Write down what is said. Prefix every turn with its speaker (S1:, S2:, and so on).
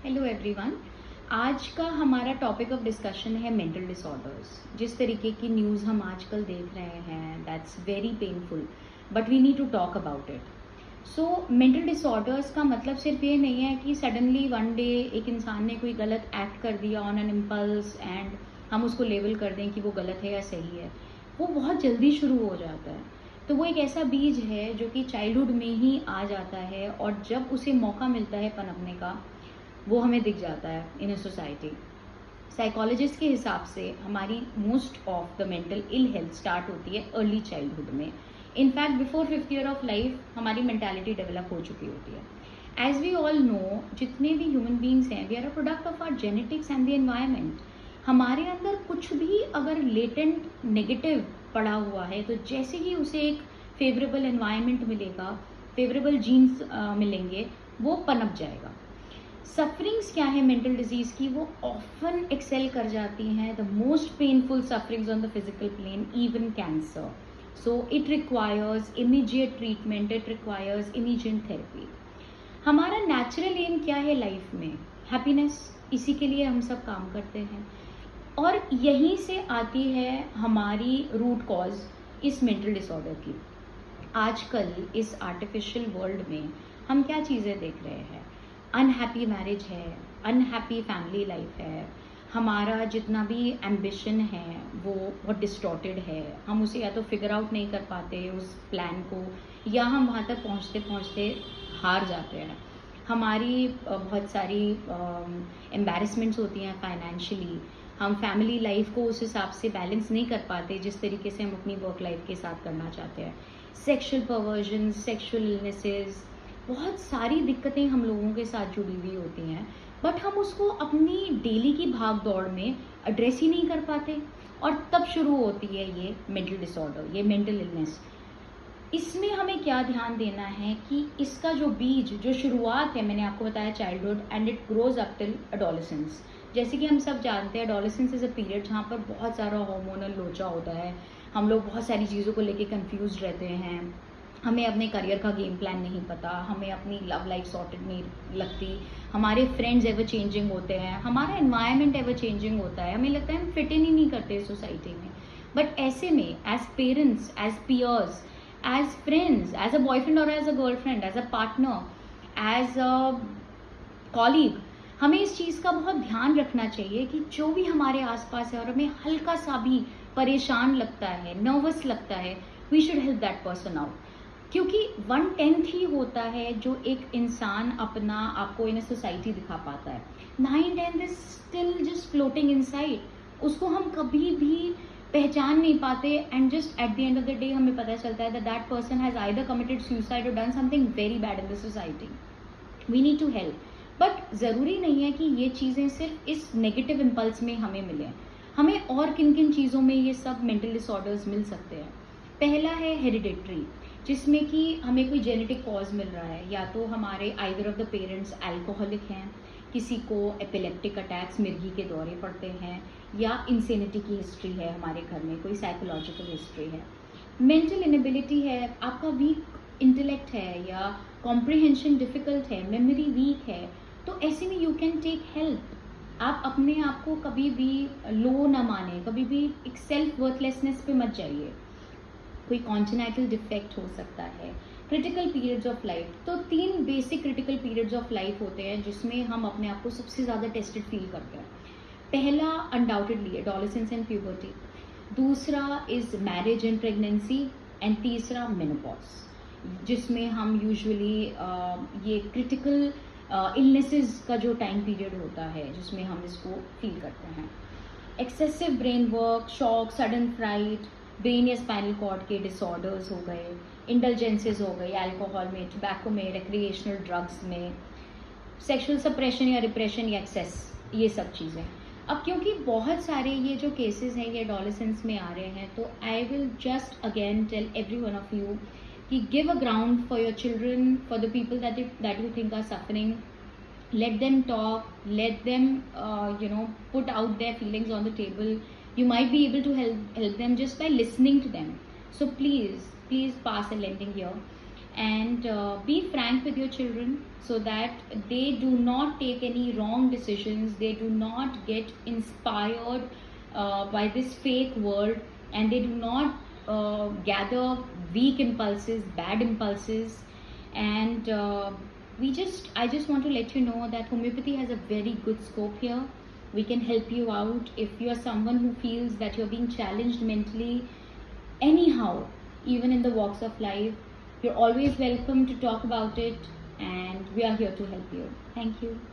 S1: Hello everyone. आज का हमारा टॉपिक ऑफ डिस्कशन है मेंटल डिसऑर्डर्स। जिस तरीके की न्यूज़ हम आजकल देख रहे हैं that's very painful, but we need to talk about it. So mental disorders का मतलब सिर्फ ये नहीं है कि सडनली वन डे एक इंसान ने कोई गलत एक्ट कर दिया ऑन एन इम्पल्स एंड हम उसको लेबल कर दें कि वो गलत है या सही है। वो बहुत जल्दी शुरू हो जाता है। तो वो एक ऐसा बीज है जो कि चाइल्डहुड में ही आ जाता है और जब उसे मौका मिलता है पनपने का वो हमें दिख जाता है इन अ सोसाइटी। साइकोलॉजिस्ट के हिसाब से हमारी most of the mental ill health start होती है अर्ली चाइल्डहुड में। In fact before 5th year of life हमारी मेंटालिटी डेवलप हो चुकी होती है। एज वी ऑल नो, जितने भी ह्यूमन बींग्स हैं we are a product of our genetics and the environment. हमारे अंदर कुछ भी अगर लेटेंट नेगेटिव पड़ा हुआ है तो जैसे ही उसे एक फेवरेबल एनवायरमेंट मिलेगा, फेवरेबल जीन्स मिलेंगे, वो पनप जाएगा। सफरिंग्स क्या है मेंटल डिजीज की? वो ऑफन एक्सेल कर जाती हैं the most painful sufferings on the physical plane, even cancer. So it requires immediate treatment, it requires immediate therapy. हमारा नेचुरल एम क्या है लाइफ में? हैप्पीनेस। इसी के लिए हम सब काम करते हैं और यहीं से आती है हमारी रूट कॉज इस मेंटल डिसऑर्डर की। आजकल इस आर्टिफिशियल वर्ल्ड में हम क्या चीज़ें देख रहे हैं? अनहैप्पी मैरिज है, अनहैप्पी फैमिली लाइफ है, हमारा जितना भी एम्बिशन है वो बहुत डिस्टॉर्टेड है। हम उसे या तो फिगर आउट नहीं कर पाते उस प्लान को, या हम वहाँ तक पहुँचते पहुँचते हार जाते हैं। हमारी बहुत सारी एम्बैरेसमेंट्स होती हैं फाइनेंशियली। हम फैमिली लाइफ को उस हिसाब से बैलेंस नहीं कर पाते जिस तरीके से हम अपनी वर्क लाइफ के साथ करना चाहते हैं। सेक्शुअल परवर्जन, सेक्शुअल इलनेसेस, बहुत सारी दिक्कतें हम लोगों के साथ जुड़ी हुई होती हैं, बट हम उसको अपनी डेली की भाग दौड़ में एड्रेस ही नहीं कर पाते और तब शुरू होती है ये मेंटल डिसऑर्डर, ये मेंटल इलनेस। इसमें हमें क्या ध्यान देना है कि इसका जो बीज, जो शुरुआत है, मैंने आपको बताया childhood and it grows up till adolescence. जैसे कि हम सब जानते हैं एडोलेसेंस इज अ पीरियड जहाँ पर बहुत सारा हार्मोनल लोचा होता है। हम लोग बहुत सारी चीज़ों को लेके कंफ्यूज रहते हैं। हमें अपने करियर का गेम प्लान नहीं पता, हमें अपनी लव लाइफ सॉर्टेड नहीं लगती, हमारे फ्रेंड्स एवर चेंजिंग होते हैं, हमारा एनवायरनमेंट एवर चेंजिंग होता है, हमें लगता है हम फिट इन ही नहीं करते सोसाइटी में। बट ऐसे में as parents, as peers, as friends, as a boyfriend और as a girlfriend, as a partner, as a colleague, हमें इस चीज़ का बहुत ध्यान रखना चाहिए कि जो भी हमारे आसपास है और हमें हल्का सा भी परेशान लगता है, नर्वस लगता है, we should help that person out. क्योंकि 1/10 ही होता है जो एक इंसान अपना आपको इन सोसाइटी दिखा पाता है। 9/10 is still just floating inside. उसको हम कभी भी पहचान नहीं पाते and just at the end of the day हमें पता चलता है that person has either committed suicide or done something very bad in the society. We need to help. But ज़रूरी नहीं है कि ये चीज़ें सिर्फ इस नेगेटिव इम्पल्स में हमें मिलें। हमें और किन किन चीज़ों में ये सब मेंटल डिसऑर्डर्स मिल सकते हैं? पहला है हेरिडिटरी, जिसमें कि हमें कोई जेनेटिक कॉज मिल रहा है, या तो हमारे either of the parents alcoholic हैं, किसी को एपिलेप्टिक अटैक्स, मिर्गी के दौरे पड़ते हैं, या इंसेनिटी की हिस्ट्री है हमारे घर में, कोई साइकोलॉजिकल हिस्ट्री है। मेंटल इनेबिलिटी है, आपका वीक इंटेलेक्ट है या कॉम्प्रिहेंशन डिफिकल्ट है, मेमोरी वीक है, तो ऐसे में यू कैन टेक हेल्प। आप अपने आप को कभी भी लो ना माने, कभी भी एक सेल्फ वर्थलेसनेस पे मत जाइए। कोई कॉन्जेनाइटल डिफेक्ट हो सकता है। क्रिटिकल पीरियड्स ऑफ लाइफ, तो 3 basic critical periods of life होते हैं जिसमें हम अपने आप को सबसे ज़्यादा टेस्टेड फील करते हैं। पहला अनडाउटेडली एडोलेसेंस एंड प्यूबर्टी, दूसरा is marriage and pregnancy, and तीसरा मेनोपॉज, जिसमें हम यूजुअली ये क्रिटिकल इलनेसेस का जो टाइम पीरियड होता है जिसमें हम इसको फील करते हैं। Excessive brain work, shock, sudden fright, brain या स्पाइनल कॉर्ड के डिसऑर्डर्स हो गए, इंडल्जेंसेस हो गई अल्कोहल में, टोबैको में, रिक्रिएशनल ड्रग्स में, सेक्सुअल सप्रेशन या रिप्रेशन या एक्सेस, ये सब चीज़ें। अब क्योंकि बहुत सारे ये जो केसेस हैं ये एडोलेसेंस में आ रहे हैं, तो I will just again tell every one of you कि give a ground for your children, for the people that you think are suffering. Let them talk, let them put out their feelings on the table. You might be able to help them just by listening to them. So please pass a lending here. and be frank with your children so that they do not take any wrong decisions, they do not get inspired by this fake world, and they do not gather weak impulses, bad impulses. And I just want to let you know that homeopathy has a very good scope here. We can help you out if you are someone who feels that you're being challenged mentally anyhow, even in the walks of life. You're always welcome to talk about it, and we are here to help you. Thank you.